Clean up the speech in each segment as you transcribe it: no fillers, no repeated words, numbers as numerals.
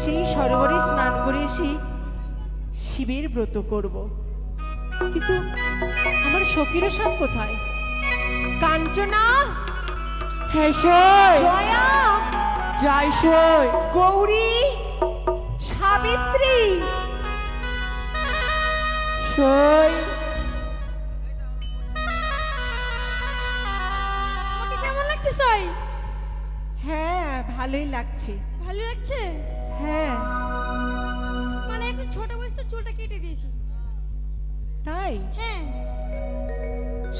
সেই সরোবরে স্নান করে এসে শিবের ব্রত করব। কিন্তু আমার সখীরা সব কোথায়? কাঞ্চনা, হ্যাঁ সই। জয়া, যাই সই। গৌরী, সাবিত্রী, সই। আমাকে কেমন লাগছে সই? হ্যাঁ ভালোই লাগছে। ভালো লাগছে? হ্যাঁ মানে এখন ছোট বয়সে চুলটা কেটে দিয়েছি। তাই? হ্যাঁ।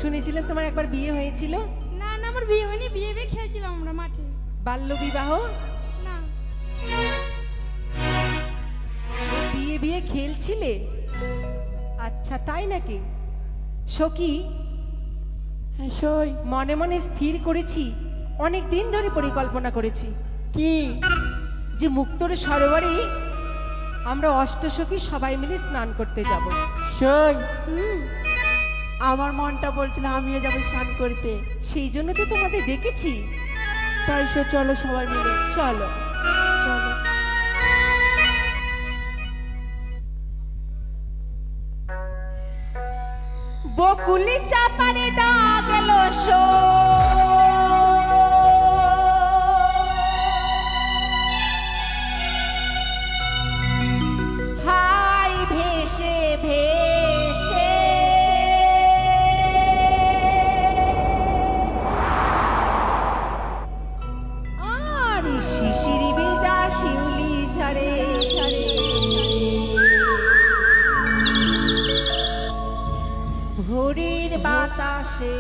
শুনেছিলাম তোমার একবার বিয়ে হয়েছিল। না না, আমার বিয়ে হয়নি। বিয়ে খেলছিলাম আমরা মাঠে। বাল্য বিবাহ? না। বিয়ে খেলছিলে? আচ্ছা তাই নাকি? সখী, হ্যাঁ সই। মনে মনে স্থির করেছি, অনেক দিন ধরে পরিকল্পনা করেছি কি? যে মুক্তর সরোবরে আমরা অষ্টসখী সবাই মিলে স্নান করতে যাব। সই। আমার মনটা বলছিল আমিও যাবো স্নান করতে। সেই জন্য তো তোমাদের ডেকেছি। তাই সো, চলো সবাই মিলে। চলো চলো। বকুলি চাপারে ডাক এলো হাই ভেসে ভেসে আর শিশিরি ভেজা শিউলি ঝরে ভোরের বাতাসে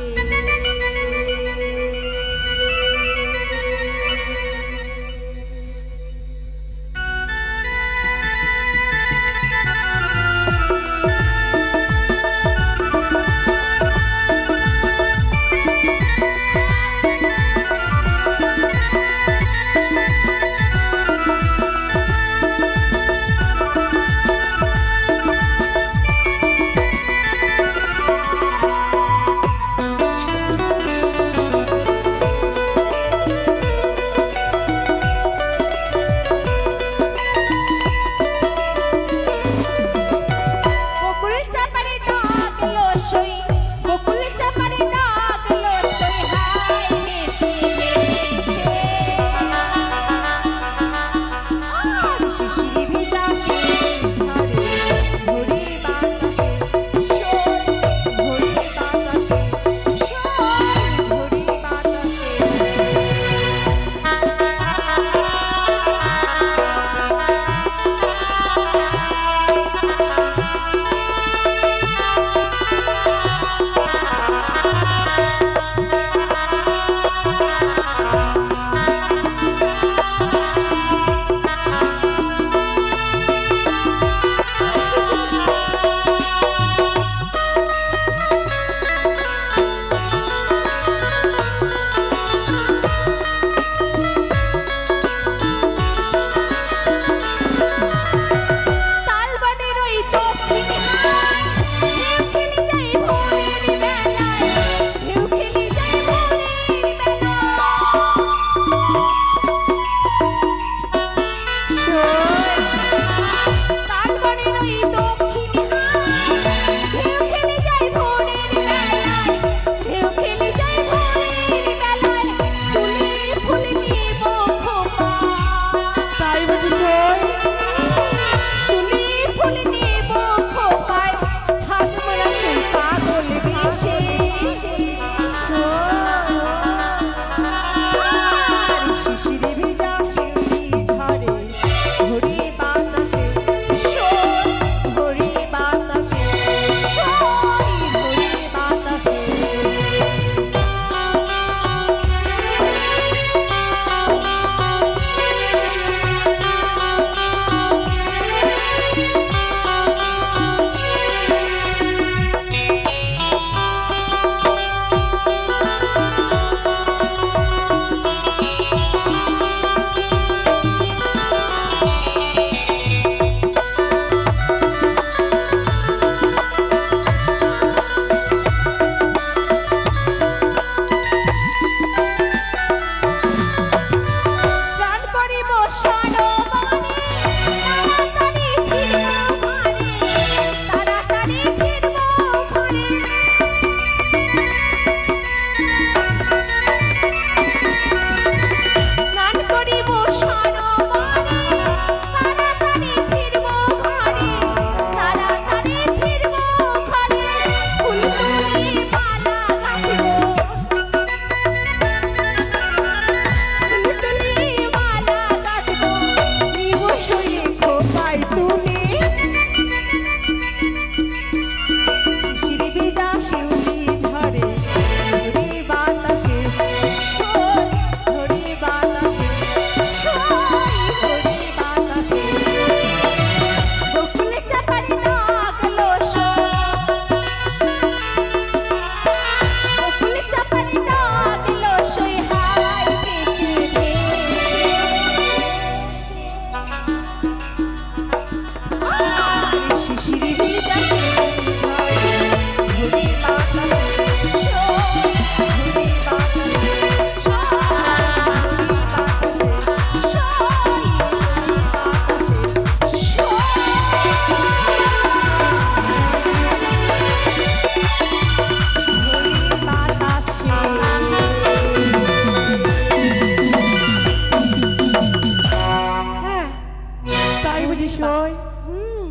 সই হুম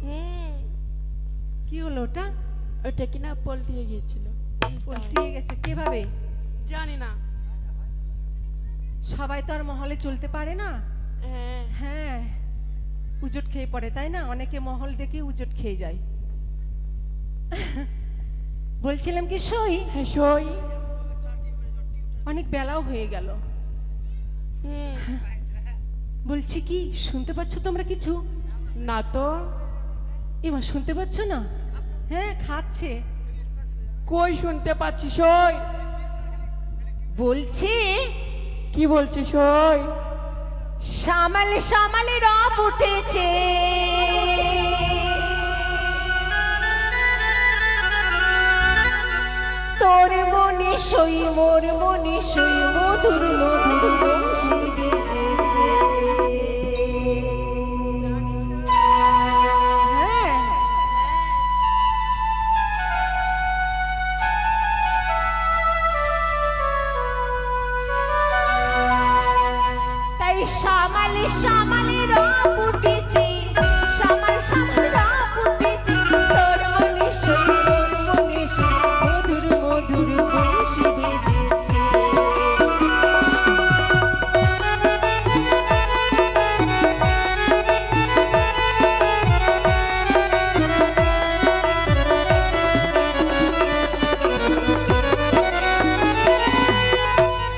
হুম কি হলো ওটা? ওটা কিনা পল্টিয়ে গিয়েছিল। উল্টিয়ে গেছে কিভাবে? জানি না। সবাই তো আর মহলে চলতে পারে না। হ্যাঁ হ্যাঁ, উজট খেয়ে পড়ে, তাই না? অনেকে মহল দেখে উজট খেয়ে যায়। বলছিলাম কি সই, হ্যাঁ সই অনেক বেলাও হয়ে গেল। হুম বলছি কি, শুনতে পাচ্ছ তোমরা কিছু? না তো। এবার শুনতে পাচ্ছ না? হ্যাঁ, খাচ্ছে। কই শুনতে পাচ্ছি সই? বলছে কি বলছি সই? সামালে সামালে রব উঠেছে, তোর মনে সই মোর মনে সই, মধুর মধুর বংশী বেজেছে। হ্যাঁ, তাই সামালে সামালে রব উঠেছে, সামাল সামাল রব উঠেছে, তোর মনে সই মোর মনে সই, মধুর মধুর বংশী বেজেছে।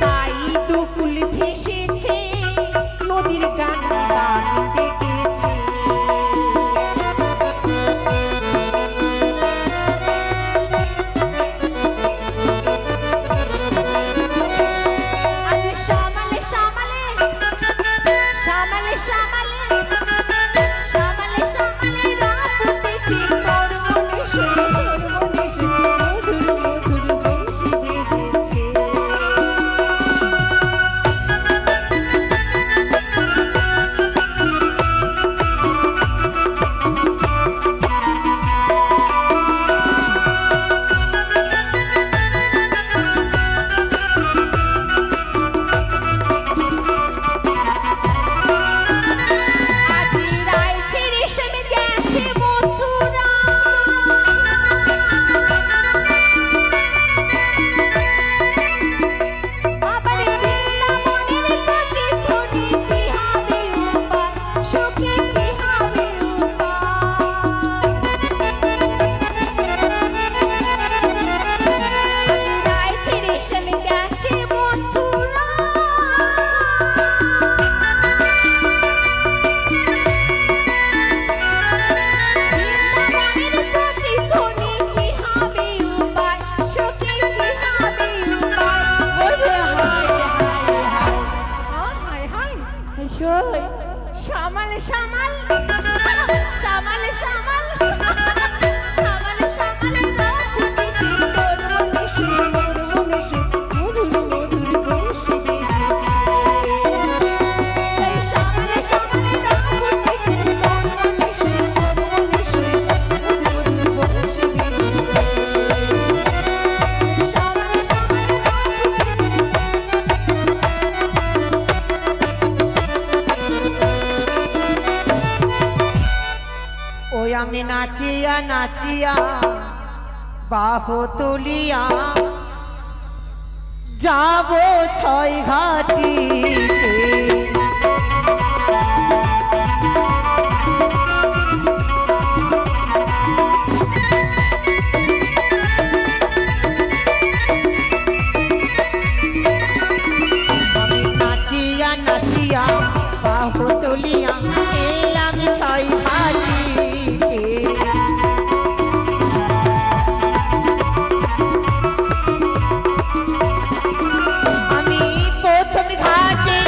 তাই দুকুল ভেসেছে, নদীর গান গান ডেকেছে। আজ সামালে সামালে সামালে সামালে সামালে সামালে রাত উঠেছে, তোর মনে সই মোর মনে সই, মধুর মধুর বংশী বেজেছে। আজি রায় ছেড়ে সেমে গেছে মথুরা, আবার বৃন্দাবনের প্রতিধ্বনি, কি হবে উপায় সখী, কি হবে উপায়? আজি রায় ছেড়ে সেমে গেছে মথুরা, বৃন্দাবনের প্রতিধ্বনি, কি হবে উপায় সখী, কি হবে উপায়? ওরে হায় হায় হায়। হায় হায়, হ্যাঁ সই সামাল সামাল সামাল সামাল সামাল সামাল রাত উঠেছে, তোর মনে সই মোর মনে সই, মধুর মধুর বংশী বেজেছে। এই সামাল সামাল রাত উঠেছে, তোর মনে সই মোর মনে সই, মধুর মধুর বংশী বেজেছে। সামাল সামাল রাত উঠেছে। ওই আমি নাচিয়া নাচিয়া বাহু তুলিয়া যাব ছয় ঘাটিতে, আমি নাচিয়া নাচিয়া বাহু তুলিয়া এলাম ছয় ঘাটিতে। আমি প্রথম ঘাটে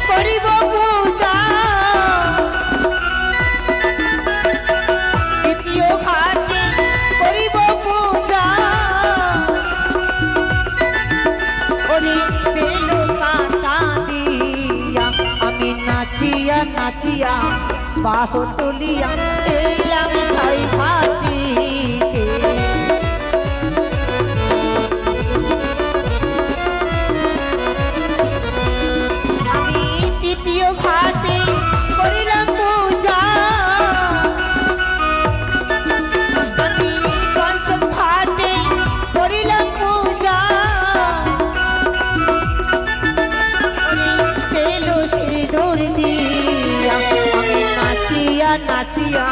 করিব পূজা, দ্বিতীয় ঘাটে করিব পূজা, ওরে বেলো পাতা দিয়া আমি নাচিয়া নাচিয়া বাহু তুলিয়া এলাম ছয় ঘাটিতে। আমি তৃতীয় ঘাটে করিলাম পূজা, নাচিয়া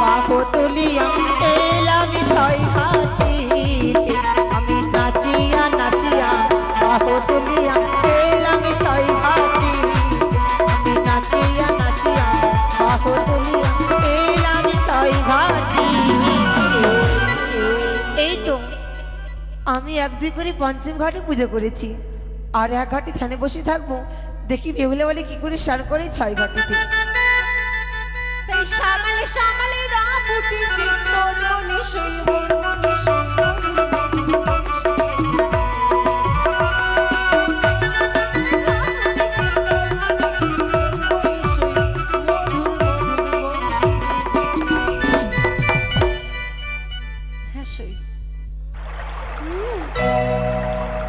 বাহু তুলিয়া এলাম ছয় ঘাটিতে আমি নাচিয়া নাচিয়া বাহু তুলিয়া এলাম ছয় ঘাটিতে আমি নাচিয়া নাচিয়া বাহু তুলিয়া এলাম ছয় ঘাটিতে। এই তো আমি এক দুই করে পঞ্চম ঘাটে পুজো করেছি, আর এক ঘাটে ধ্যানে বসে থাকবো, দেখি বেহুলা বলে কি করে সার করে ছয় ঘাটিতে। তাই শ্যামালে শ্যামালে রাম উঠেছে তোর মনে সই মোর মনে সই। হ্যাঁ সই।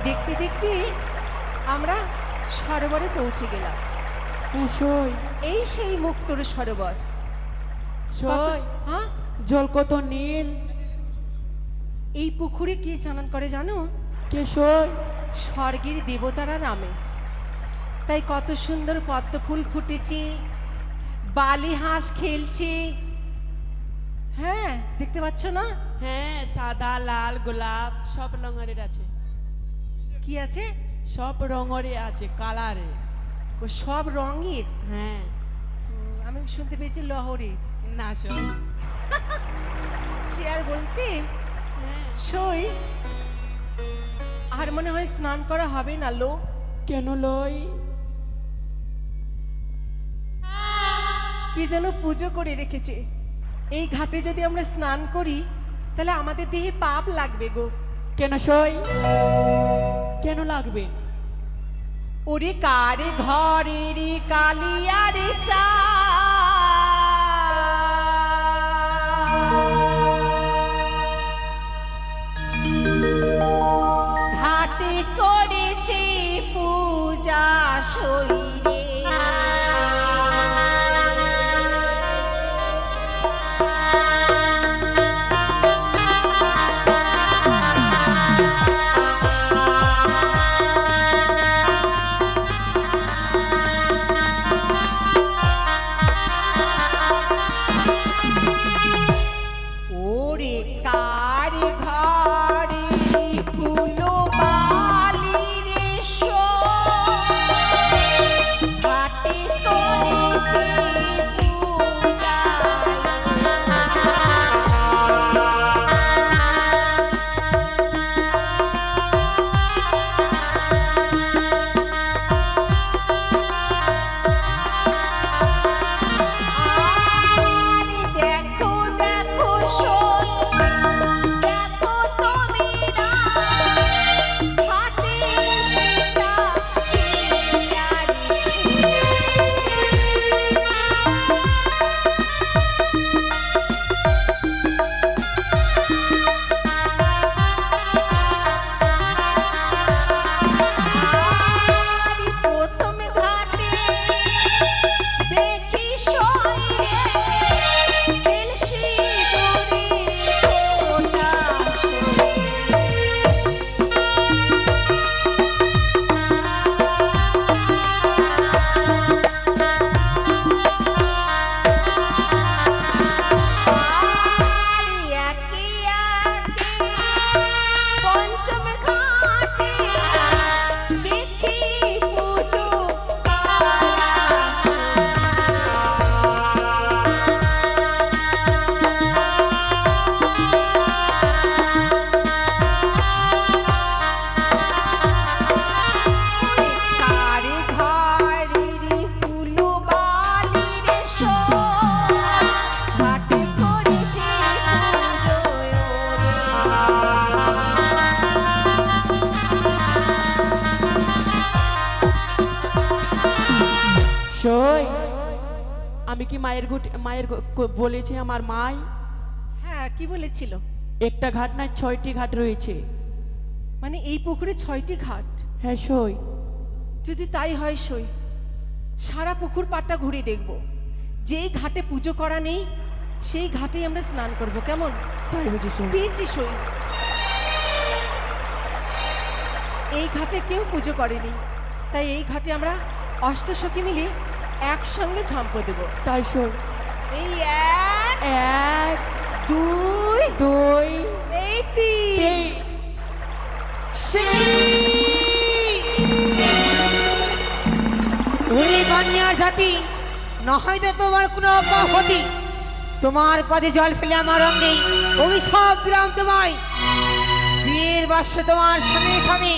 দেখতে দেখতে আমরা সরোবরে পৌঁছে গেলাম। সই এই সেই মুক্তর সরোবর। সই হ্যাঁ, জল কত নীল। এই পুকুরে কে চান করে জানো? কে সই? স্বর্গের দেবতারা নামে। তাই কত সুন্দর পদ্ম ফুল ফুটেছে, বালি হাঁস খেলছে। হ্যাঁ, দেখতে পাচ্ছ না? হ্যাঁ, সাদা লাল গোলাপ সব রঙের আছে। কি আছে? সব রঙের আছে, কালারে। ও সব রঙের? হ্যাঁ। আমি শুনতে পেয়েছি লহরের। না সই। সে আর বলতে হ্যাঁ। সই। আর মনে হয় স্নান করা হবে না লো। কেন লই? কি যেন পুজো করে রেখেছে। এই ঘাটে যদি আমরা স্নান করি তাহলে আমাদের দেহে পাপ লাগবে গো। কেন সই? কেন লাগবে? ওরে কারে ঘরে রে কালিয়া রে চা, ঘাটে করেছে পূজা সইরে। ওরে কার ঘরে কুলো বালি রে শো, ঘাটে করেছে পূজা। আরে দেখো দেখো সই, দেখো তুমি না ঘাটে চা খেলিয়া আরে প্রথম ঘাটে দেখি সই রে তুলসী দূরে ফোটা আরে একে একে পঞ্চম ঘাটে দেখি পুজো কারে ঘরে রে কুলো বালি রে শো, ঘাটে করেছে পুজো রে। সই আমি কি মায়ের বলেছে আমার মাই? হ্যাঁ, কি বলেছিল? একটা ঘাট না 6টি ঘাট রয়েছে। মানে এই পুকুরে 6টি ঘাট? হ্যাঁ সই। যদি তাই হয় সই, সারা পুকুর পাড়টা ঘুরে দেখব। যেই ঘাটে পুজো করা নেই সেই ঘাটেই আমরা স্নান করব, কেমন? তাই বুঝি সই? পেয়েছি সই। এই ঘাটে কেউ পুজো করেনি, তাই এই ঘাটে আমরা অষ্টসখী মিলে একসঙ্গে ঝাম্প দেব। তাই সই। এই এক এক দুই দুই এই তিন। ওই বানিয়ার জাতি না হয়তো তোমার কোনো অব্যাহতি, তোমার পদে জল ফেলে আমার অঙ্গে অভিশাপ দিলাম তোমায়। বিয়ের বাসে তোমার স্বামী খামে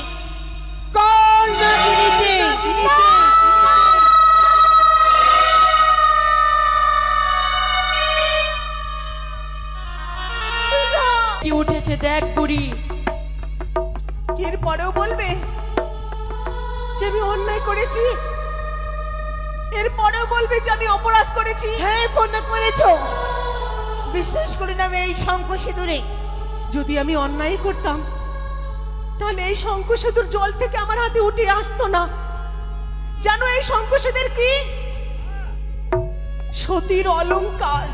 কল নাগিনীতে। কি উঠেছে দেখ বুড়ি। এরপরেও বলবে যে আমি অন্যায় করেছি? এরপরেও বলবে যে আমি অপরাধ করেছি? হ্যাঁ কন্যা করেছো, বিশ্বাস করি না আমি এই শঙ্খ সিঁদুরে। যদি আমি অন্যায় করতাম তাহলে এই শঙ্খসিঁদুর জল থেকে আমার হাতে উঠে আসতো না। জানো এই শঙ্খসিঁদুর কি? সতীর অলংকার,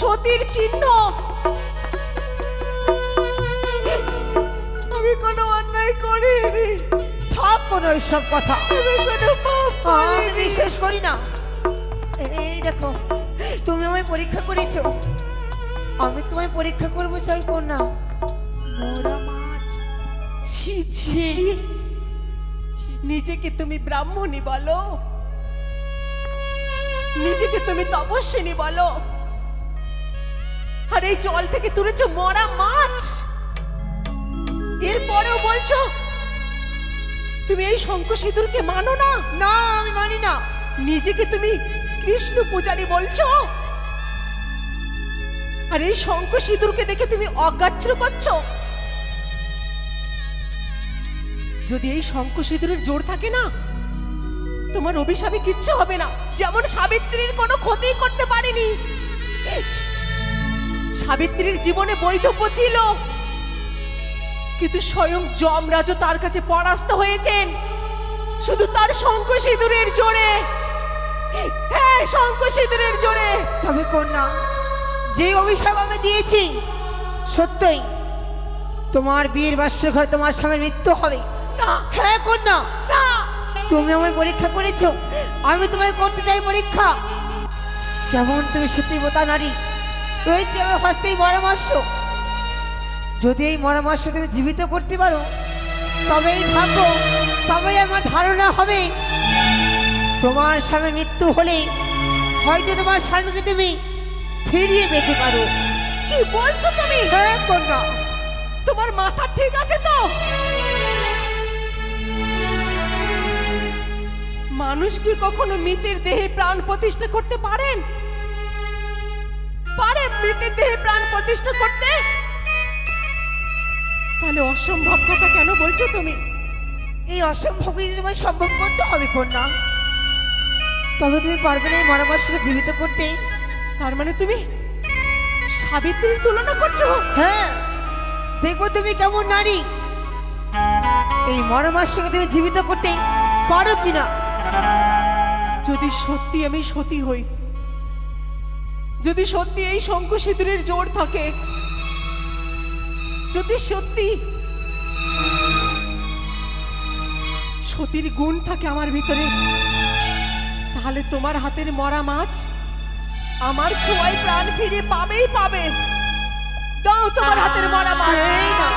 সতীর চিহ্ন। আমি কোনো অন্যায় করিনি। থাক কোনো এইসব কথা, আমি কোনো পাপ আমি করিনি। বিশ্বাস করি না। এই দেখো তুমি আমায় পরীক্ষা করেছো, আমি তোমায় পরীক্ষা করবো চাই কন্যা। মোরা মাছ, ছি ছি ছি। নিজেকে তুমি ব্রাহ্মণী বলো, নিজেকে তুমি তপস্বিনী বলো, আর এই জল থেকে তুলেছো মরা মাছ। এরপরেও বলছো তুমি এই শঙ্খ সিঁদুরকে মানো না? না আমি মানি না। নিজেকে তুমি কৃষ্ণ পূজারী বলছো, আর এই শঙ্খ সিঁদুরকে দেখে তুমি অগ্রাহ্য করছো। যদি এই শঙ্খ সিঁদুরের জোর থাকে না, তোমার অভিশাপে কিচ্ছু হবে না। যেমন সাবিত্রীর কোনো ক্ষতি করতে পারেনি। সাবিত্রীর জীবনে বৈধব্য ছিল, কিন্তু স্বয়ং যমরাজও তার কাছে পরাস্ত হয়েছেন শুধু তার শঙ্খ সিঁদুরের জোরে। হ্যাঁ, শঙ্খ সিঁদুরের জোরে। তবে কন্যা, যে অভিশাপ আমি দিয়েছি সত্যই তোমার বিয়ের বাসর ঘরে তোমার স্বামীর মৃত্যু হবে। না, হ্যাঁ কন্যা, না, তুমি আমায় পরীক্ষা করেছো, আমি তোমায় করতে চাই পরীক্ষা। কেমন তুমি সত্যিবতা নারী, রয়েছে আমার হস্তেই পরামর্শ। যদি এই পরামর্শ তুমি জীবিত করতে পারো তবেই ভাগ্য, তবেই আমার ধারণা হবে তোমার স্বামীর মৃত্যু হলে হয়তো তোমার স্বামীকে তুমি ফিরিয়ে পেতে পারো। কি বলছো তুমি? হ্যাঁ কন্যা, তোমার মাথা ঠিক আছে তো? মানুষ কি কখনো মৃতের দেহে প্রাণ প্রতিষ্ঠা করতে পারেন? পারে মৃতের দেহে প্রাণ প্রতিষ্ঠা করতে? তাহলে অসম্ভব কথা কেন বলছো তুমি? এই অসম্ভবকে তোমায় সম্ভব করতে হবে কন্যা। তবে তুমি পারবে না এই পরামর্শকে জীবিত করতে। তার মানে তুমি সাবিত্রীর তুলনা করছো? হ্যাঁ, দেখো তুমি কেমন নারী, এই মরমাসকে তুমি জীবিত করতে পারো কিনা। যদি সত্যি আমি সতী হই, যদি সত্যি এই শঙ্খ সিঁদুরের জোর থাকে, যদি সত্যি সতীর গুণ থাকে আমার ভিতরে, তাহলে তোমার হাতের মরা মাছ আমার ছোঁয়ায় প্রাণ ফিরে পাবেই পাবে। দাও তোমার হাতের মরা মাছ। এই না,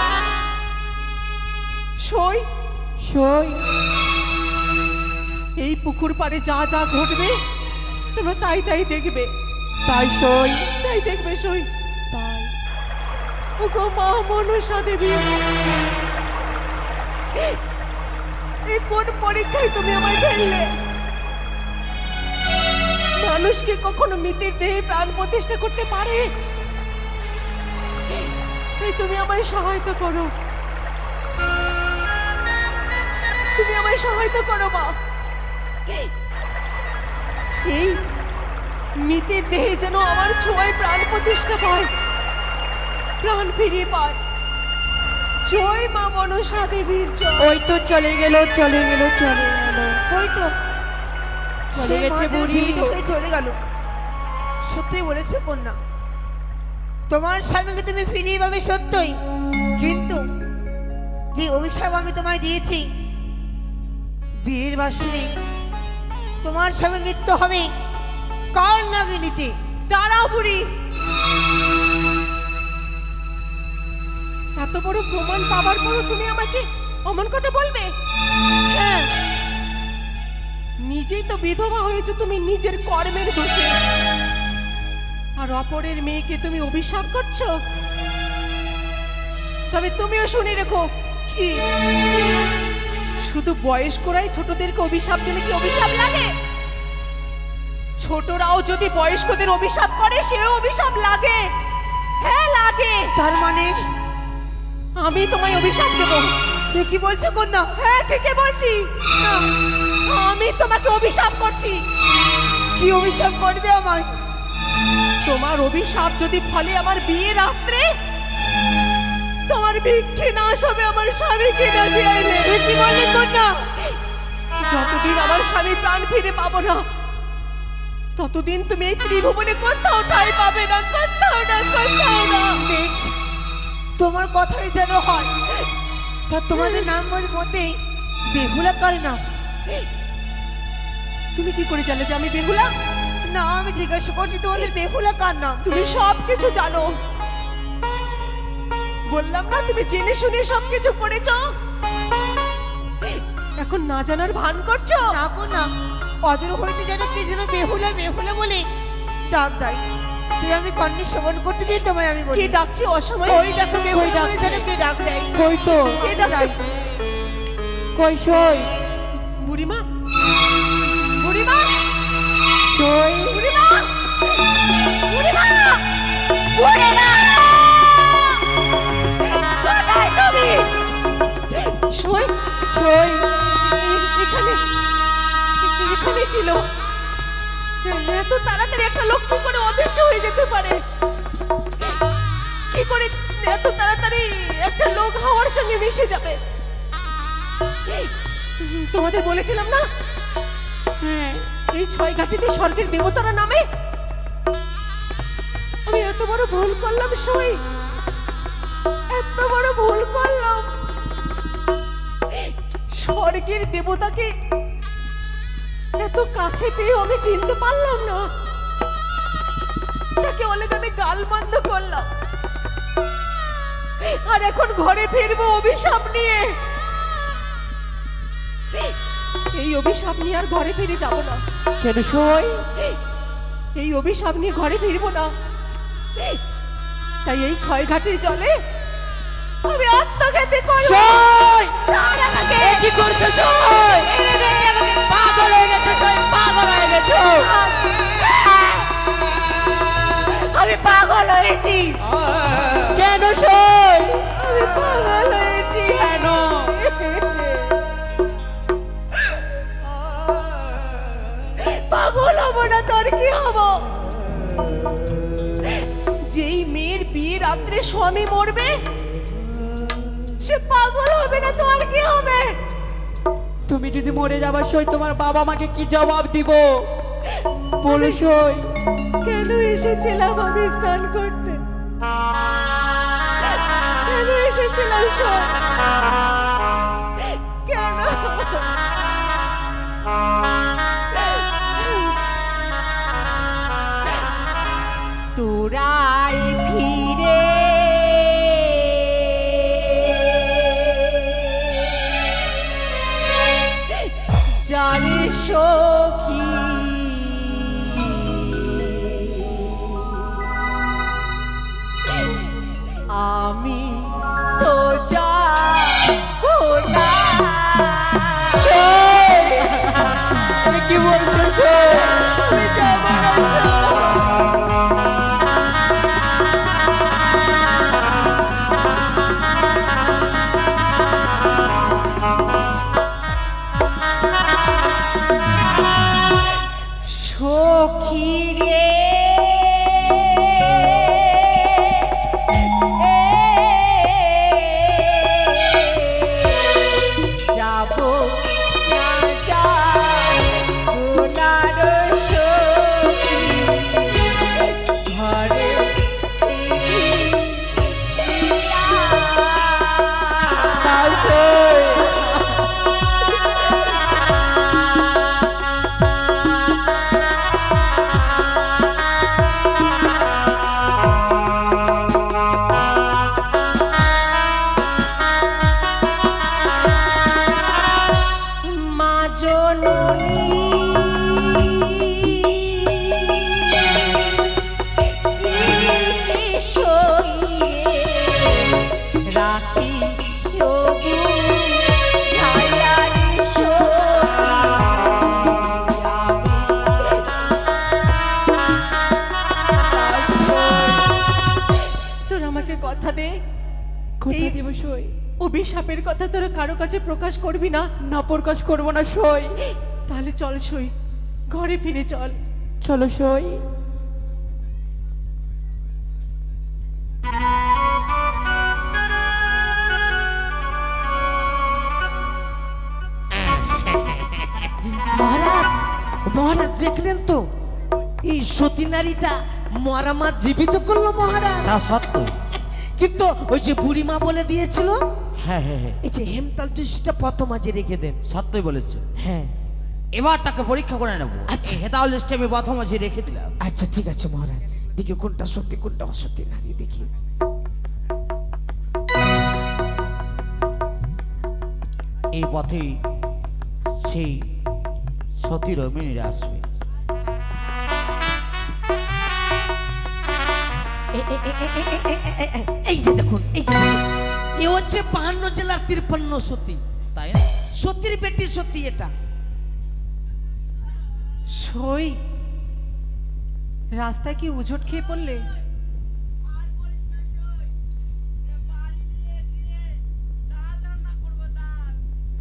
সই সই এই পুকুর পাড়ে যা যা ঘটবে তোমরা তাই তাই দেখবে। তাই সই তাই দেখবে সই। তাই ওগো মা মনসা দেবী, এই কোন পরীক্ষায় তুমি আমায় ফেললে? মানুষকে কখনো মৃতের দেহে প্রাণ প্রতিষ্ঠা করতে পারে? এই তুমি আমায় সহায়তা করো, তুমি আমায় সহায়তা করো মা। এই মৃতের দেহে যেন আমার ছোঁয়ায় প্রাণ প্রতিষ্ঠা পায়, প্রাণ ফিরে পায়। জয় মা মনসা দেবীর জয়। ওই তো চলে গেল চলে গেল চলে গেল। ওই তো চলে গেছে বুড়ি। জীবিত হয়ে চলে গেল। সত্যি বলেছে কন্যা, তোমার স্বামীকে তুমি ফিরিয়ে পাবে সত্যই, কিন্তু যে অভিশাপ আমি তোমায় দিয়েছি বিয়ের বাসরে তোমার স্বামীর মৃত্যু হবে, কার নাগিনীতে? দাঁড়াও বুড়ি, এত বড় প্রমাণ পাবার পরও তুমি আমাকে অমন কথা বলবে? হ্যাঁ, নিজেই তো বিধবা হয়েছে তুমি নিজের কর্মের দোষে, আর অপরের মেয়েকে তুমি অভিশাপ করছো। তবে তুমিও শুনে রেখো, কি শুধু বয়স্করাই ছোটদেরকে অভিশাপ দিলে কি অভিশাপ লাগে? ছোটরাও যদি বয়স্কদের অভিশাপ করে সেও অভিশাপ লাগে। হ্যাঁ লাগে। তার মানে আমি তোমায় অভিশাপ দেবো। তুই কি বলছো কন্যা? হ্যাঁ ঠিকই বলছি, আমি তোমাকে অভিশাপ করছি। কি অভিশাপ করবে আমার? তোমার অভিশাপ যদি ফলে আমার বিয়ে রাত্রে তোমার ভিক্ষে নাশ হবে আমার স্বামীকে না চাইলে। তুই কি বললি কন্যা? যতদিন আমার স্বামী প্রাণ ফিরে পাবো না ততদিন তুমি এই ত্রিভুবনে কোথাও ঠাঁই পাবে না, কোথাও না, কোথাও না। বেশ, তোমার কথাই যেন হয়। তা তোমাদের নাম মধ্যে বেহুলা কার নাম? তুমি কি করে জানলে যে আমি বেহুলা? না, আমি জিজ্ঞাসা করছি তোমাদের বেহুলা কার নাম? তুমি সব কিছু জানো। বললাম না তুমি জেনে শুনে সবকিছু করেছো, এখন না জানার ভান করছো। না গো না, অদূর হইতে যেন কি যেন বেহুলা বেহুলা বলে ডাক দেয়। তুই আমি কন্যা শ্রবণ করতে দিই তোমায় আমি বলি। কে ডাকছে অসময়? ওই দেখো বেহুলা বলে যেন কে ডাক দেয়। কই তো কে ডাকছে? কই সই? বুড়িমা, বুড়িমা, সই? বুড়িমা, বুড়িমা, বুড়িমা, কোথায় তুমি? সই, সই এখানে, এখানে ছিল। এত তাড়াতাড়ি একটা লোক কি করে অদৃশ্য হয়ে যেতে পারে? কি করে এত তাড়াতাড়ি একটা লোক হাওয়ার সঙ্গে মিশে যাবে? তোমাদের বলেছিলাম না এই 6 ঘাটিতে স্বর্গের দেবতারা নামে। আমি এত বড় ভুল করলাম সই, এত বড় ভুল করলাম। স্বর্গের দেবতাকে এত কাছে পেয়ে আমি চিনতে পারলাম না, তাকে অনেক আমি গালমন্দ করলাম। আর এখন ঘরে ফিরবো অভিশাপ নিয়ে। এই অভিশাপ নিয়ে আর ঘরে ফিরে যাব না। কেন সই? এই অভিশাপ নিয়ে ঘরে ফিরবো না, তাই এই 6 ঘাটের জলে আমি আত্মঘাতী করব। সই! ছাড় আমাকে। কি করছো সই? ছেড়ে দে আমাকে। পাগল হয়ে গেছো সই, পাগল হয়ে গেছো। আমি পাগল হয়েছি। কেন সই? আমি পাগল হয়েছি। কেন? পাগল হবো না তোর কি হবো? যেই মেয়ের বিয়ে রাত্রে স্বামী মরবে সে পাগল হবে না তো আর কি হবে? তুমি যদি মরে যাবার সই তোমার বাবা আমাকে কি জবাব দিব বলো সই? কেন এসেছিলাম আমি স্নান করতে? কেন এসেছিলাম সব? কেন? তোরাই ফিরে জানে সখী, আমি তো যাবো না। কি বলছো সই? আমি যাবো না সখী। অভিশাপের কথা তোরা কারো কাছে প্রকাশ করবি না? না, প্রকাশ করবো না সই। তাহলে চল সই, ঘরে ফিরে চল। চলো সই। মহারাজ, মহারাজ দেখলেন তো এই সতী নারীটা মরা মা জীবিত করলো মহারাজ। তা সত্য। কিন্তু ওই যে বুড়িমা বলে দিয়েছিল, হ্যাঁ হ্যাঁ হ্যাঁ, এই যে হেমতাল দৃষ্টিটা প্রথম আজে রেখে দেন। সত্যই বলেছে। হ্যাঁ, এবার তাকে পরীক্ষা করে নেবো। আচ্ছা। হেতাল লিস্টে আমি প্রথম আছে রেখে দিলাম। আচ্ছা ঠিক আছে মহারাজ, দেখি কোনটা সত্যি কোনটা অসত্যি নারী দেখি। এই পথেই সেই সতী রমণীরা আসবে। এই যে দেখুন, এই যে দেখুন, এ হচ্ছে 52 জেলার 53 সতী। তাই না? সতীর বেটি সতী এটা। সই, রাস্তায় কি উজট খেয়ে পড়লে?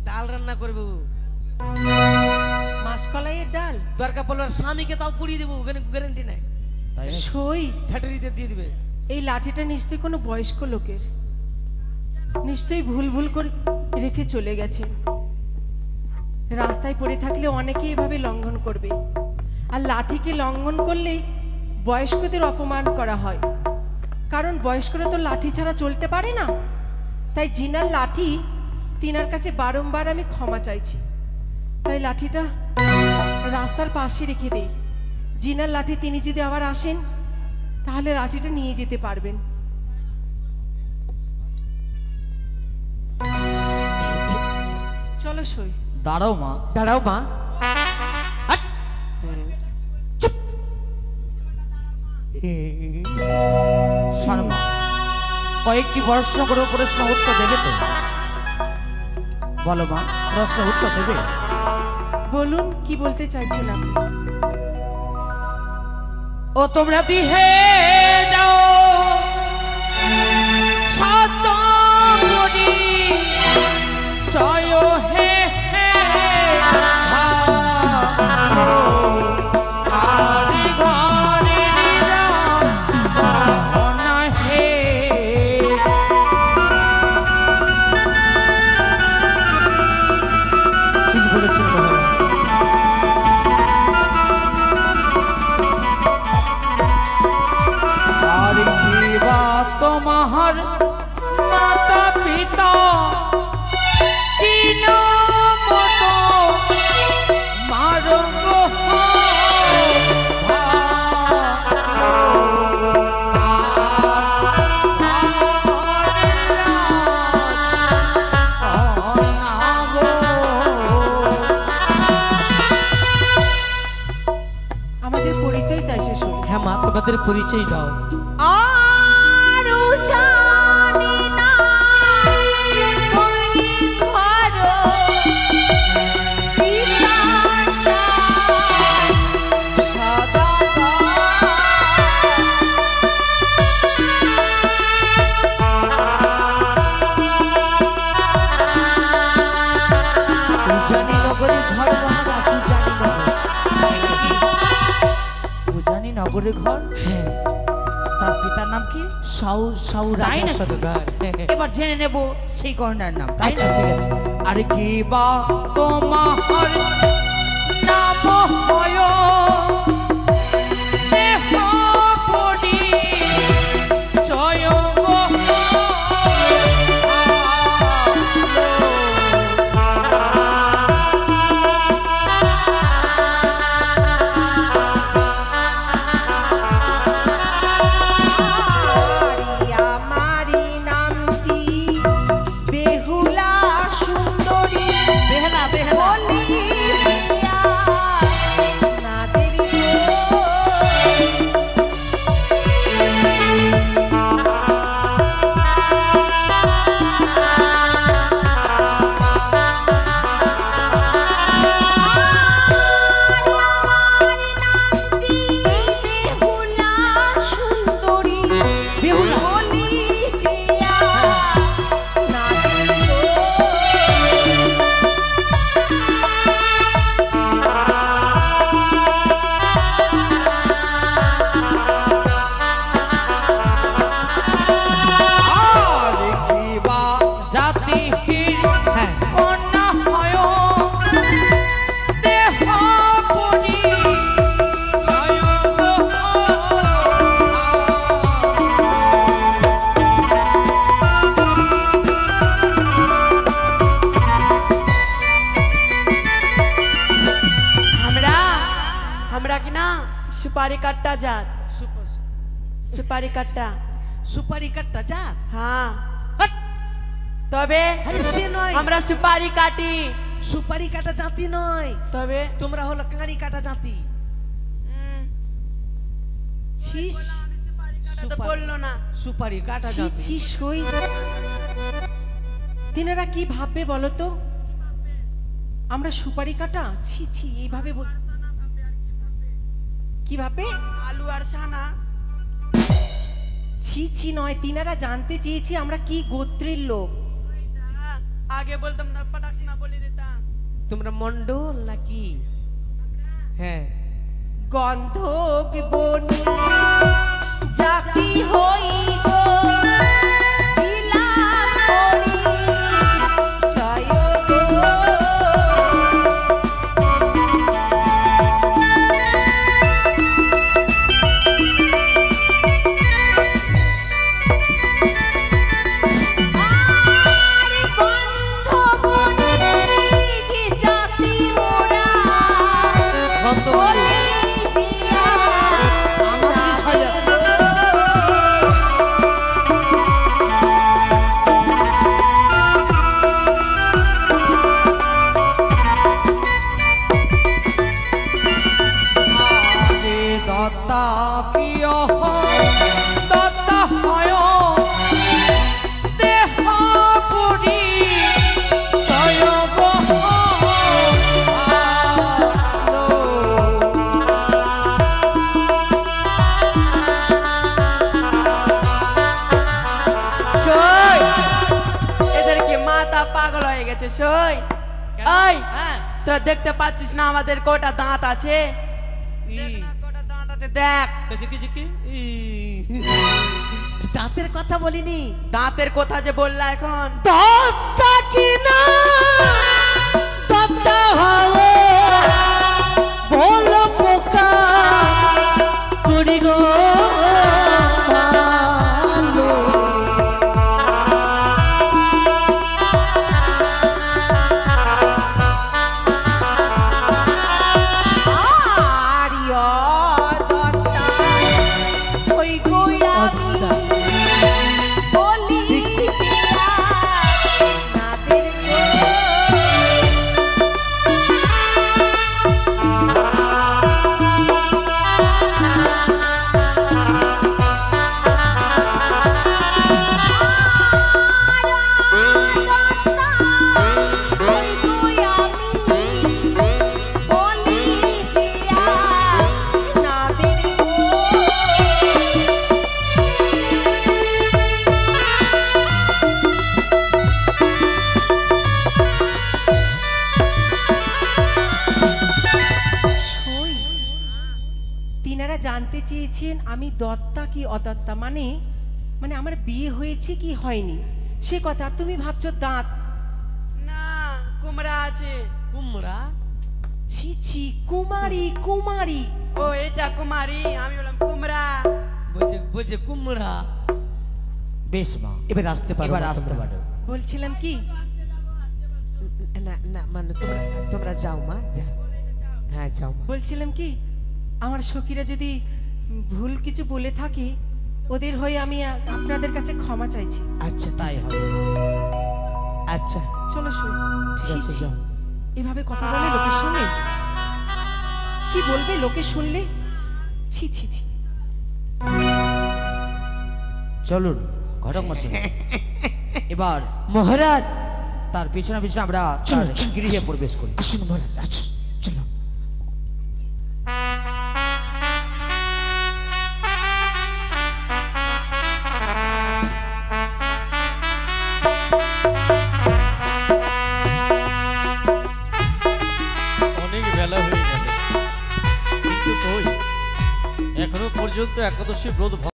ডাল রান্না করবো, মাসকলাইয়ের ডাল? দরকার পড়লে ওর স্বামীকে তাও পুড়িয়ে দেবো, ওখানে গ্যারান্টি নাই। তাই না? সই, ঠাটারিতে দিয়ে দিবে। এই লাঠিটা নিশ্চয়ই কোনো বয়স্ক লোকের, নিশ্চয়ই ভুল ভুল করে রেখে চলে গেছে। রাস্তায় পড়ে থাকলে অনেকেই এভাবে লঙ্ঘন করবে, আর লাঠিকে লঙ্ঘন করলে বয়স্কদের অপমান করা হয়, কারণ বয়স্করা তো লাঠি ছাড়া চলতে পারে না। তাই জিনার লাঠি, তিনার কাছে বারংবার আমি ক্ষমা চাইছি। তাই লাঠিটা রাস্তার পাশে রেখে দেই। জিনার লাঠি তিনি যদি আবার আসেন তাহলে লাঠিটা নিয়ে যেতে পারবেন। চলো সই। দাঁড়াও মা। দাঁড়াও মা। শর্মা, কয়েকটি প্রশ্ন করে প্রশ্ন উত্তর দেবে তো? বলো মা, প্রশ্ন উত্তর দেবে? বলুন, কি বলতে চাইছিলাম? ও তোমরা দিহে যাও সত্য করি জয় হে তোমার মাতা পিতা তিন মতো মারঙ্গ আমাদের পরিচয় চাই শেষ হল। হ্যাঁ মা, তোমাদের পরিচয় দাও। নগরের ঘর? হ্যাঁ। তার পিতার নাম কি? সাউ সাউ তাই রাজা নাকি? সদগার। এবার জেনে নেব সেই কর্ণার নাম। তাই আচ্ছা না? ঠিক আছে। আরে কি বা তোমার নাম হয় দেহ পড়ি জয় গো আমারি নামটি বেহুলা সুন্দরী। বেহলা বেহলা। বলিয়া থাকি না সুপারি কাটটা জাত সুপারি কাটটা সুপারি কাটটা যা হ্যাঁ তবে আরে সে নয় আমরা সুপারি কাটি সুপারি কাটা জাতি নয় তবে তোমরা হলো কাঁড়ি কাটা জাতি ছিস তো বললো না সুপারি কাটা ছি জাতি ছি সই তিনারা কি ভাববে বলো তো আমরা সুপারি কাটা ছি ছি এইভাবে কি ভাববে আলু আর সানা ছি ছি নয় তিনারা জানতে চেয়েছি আমরা কি গোত্রের লোক আগে বলতাম না পটাক না বলে দিতাম তোমরা মন্ডল নাকি হ্যাঁ গন্ধক বনি জাতি হই গো দিলাম করি জয় গো আরে গন্ধক বনি কি জাতি মোরা বলি জিয়া আমার কি সাজা আগে দত্তা কিয় দত্তা হয় দেহ পুরি জয় গো সই এদের কি মাথা পাগল হয়ে গেছে সই এই হ্যাঁ তোরা দেখতে পাচ্ছিস না আমাদের কটা দাঁত আছে দেখ না কটা দাঁত আছে দেখ দাঁতের কথা বলিনি দাঁতের কথা যে বললা এখন দত্তা কি না দত্তা হলে বল পোকা করি গো ভালো। আরিয় দত্তা ওই গোয়ামি বলি জিয়া নাদের গো ওই গোয়ামি বলি জিয়া নাদের গো সই তিনারা জানতে চেয়েছেন আমি দত্তা কি অদত্তা মানে মানে আমার বিয়ে হয়েছে কি হয়নি সে কথা আর তুমি ভাবছো দাঁত না কুমড়া আছে কুমড়া ছি ছি কুমারী কুমারী ও এটা কুমারী আমি বললাম কুমড়া বুঝে বুঝে কুমড়া বেশ মা এবার আসতে পারো এবার না আসতে তোমরা। পারো বলছিলাম কি না না মানে তোমরা তোমরা যাও মা যা হ্যাঁ যাও মা বলছিলাম কি আমার সখীরা যদি ভুল কিছু বলে থাকে ওদের হয়ে আমি আপনাদের কাছে ক্ষমা চাইছি আচ্ছা তাই তাই হবে আচ্ছা চলো শুন ঠিক আছে যাও এভাবে কথা বলে লোকে শুনে কি বলবে লোকে শুনলে ছি ছি ছি চলুন ঘটক মশাই এবার মহারাজ তার পিছনে পিছনে আমরা চলো, তার চলো, গৃহে আসুন। প্রবেশ করি আসুন মহারাজ আসুন চলো অনেক বেলা হয়ে গেল কিন্তু কই এখনো পর্যন্ত একাদশী ব্রত